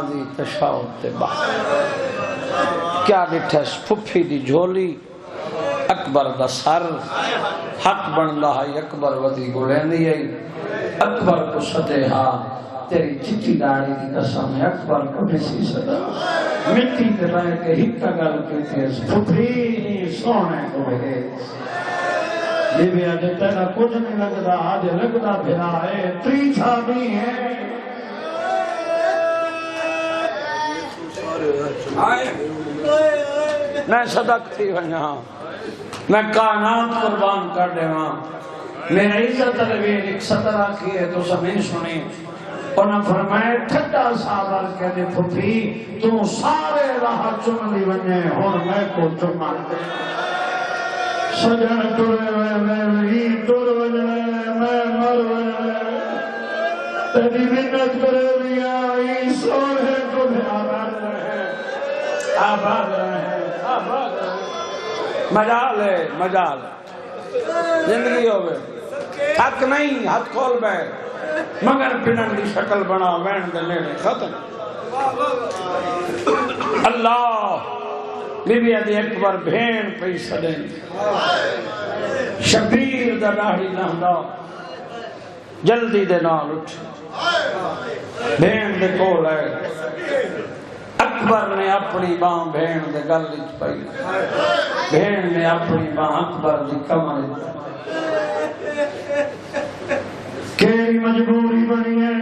دی تشاؤت تے بعد کیا ڈٹھس پھپھی دی جھولی اکبر دا سر حق بندا ہے اکبر ودی گلینی ہے اکبر کو سدے ہاں تیری چٹی داڑھی دی قسم ہے اکبر کو کسی صدا مٹی تے رہ کے ہکا گل کیتی ہے پھپھی سونے کو بھیج یہ بھی آج تیرا کچھ نہیں لگتا آج لگتا پھرا ہے تری چھابی ہے میں صدق تھی ونہاں میں کائنات قربان کر دے وہاں میرے عزت روین ایک سطرہ کی ہے تو سمیں سنی انہاں فرمائے ٹھٹا صحابہ کہنے پھپھی تو سارے راہ چن لی ونجے اور میں کو چمان دے سجن ٹرے ہوئے میں ٹر وجنے میں مر وجنے تیری منت کرے لیا سونے کو بھی آباد رہے آباد رہے آباد رہے مجال ہے مجال زندگی ہوئے حق نہیں ہاتھ کھول بے مگر پنن دی شکل بنا وین دے لینے ختم اللہ بی بی ادھی اکبر بھین پئی سدیں شبیر دا داڑھی لہندا جلدی دے نال اٹھ بھین دے کول ہے اکبر نے اپنی باں بھین دے گل وچ پئی بھین نے اپنی باں اکبر دی کمر کیڑی مجبوری بنی ہے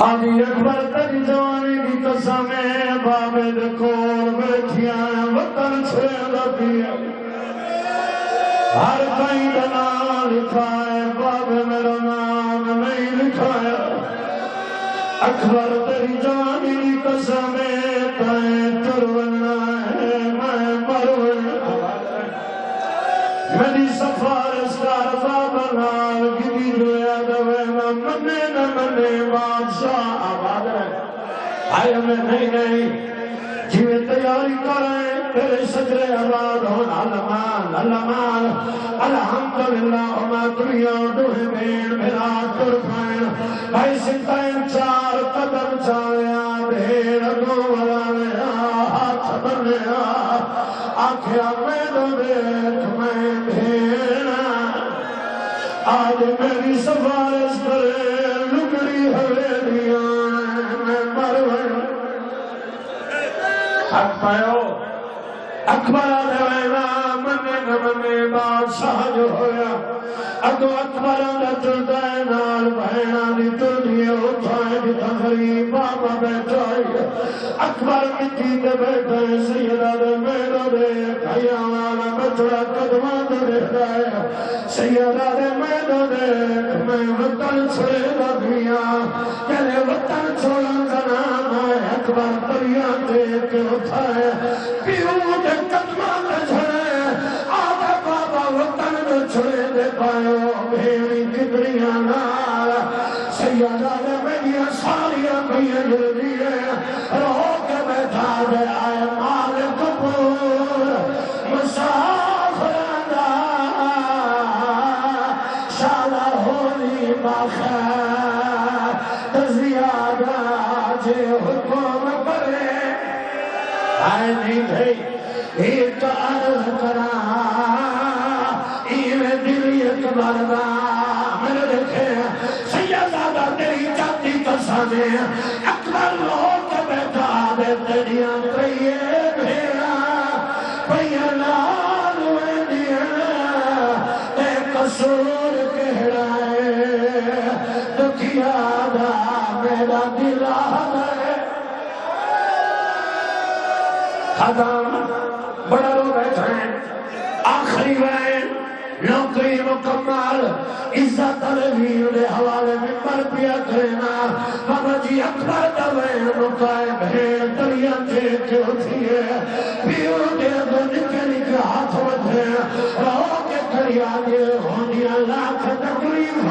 آدھی اکبر تیری جوانی دی قسم ہے بابے دے کول بیٹھیاں وطن چھیڑا پیا ہر کہیں دا نام لکھا ہے بابے میرا نام نہیں لکھا ہے اکبر تیری جوانی دی قسم ہے تائیں ترولنا ہے میں مرولنا میری سفارش کار بابا نال گدی جویا دوے نہ منے بادشاہ آباد ہے آئے میں نہیں جیوے تیاری کریں تیرے سجرے آباد ہون علمان الحمدللہ اما دنیا دوہے بین میرا ترفائن بھائی سنتائن چار قدم چاہیا بھین دو والے ہاتھ بنے آنکھیا میں دو دیکھ میں بھین آج میری سفارش کرے لکڑی حویلیاں میں مروے حق پائیو اکبر آدھوینا منے بادشاہ جو ہویا اگو اکبر آدھا چلدائے نال بہنا دی تردیے اٹھائے دی تغریب بابا بیٹھائی اکبر مٹی دے بیٹھائے سیدہ دے میرا دے کھائیا والا بچڑا قدمہ دے دیکھائے سیدہ دے میرا دے میں وطن چھوڑے لگیا کہلے وطن چھوڑا زنام ہے اکبر تریاں دیکھ اٹھائے پیو دے قدمہ دے چھڑے آدھا بابا وطن دے چھڑے دے پائے بھیڑی کبریاں نارا سیدہ دے میری ساریاں بھیاں جلدی ہے رو کے بیٹھا دے آئے مالک پور مسافر دا شالا ہولی باخر زیادہ جے حکم کرے آئے نہیں بھئی ایک عرض کرا ایوے دلی اکبر دا میرے دیکھے سیدہ تیری جاتی قسمیں اکبر لوگ بیٹھا دے تیریاں پئیے بھیڑا پئیے لال ہوئے دیا اے قصور کہڑا ہے دکھیا دا میرا دلہ ہے خدام بڑا رو بیٹھا ہے آخری وین نوکری مکمل عزت علیہ دے حوالے ممبر پیا کرنا بابا جی اکبر دا وین مکائے بھیڑ دریاں دیکھ کے اٹھی ہے پیو دے دو نکے نکے ہاتھ وڈھے رو کے کریا دے ہونیاں لاکھ تکلیف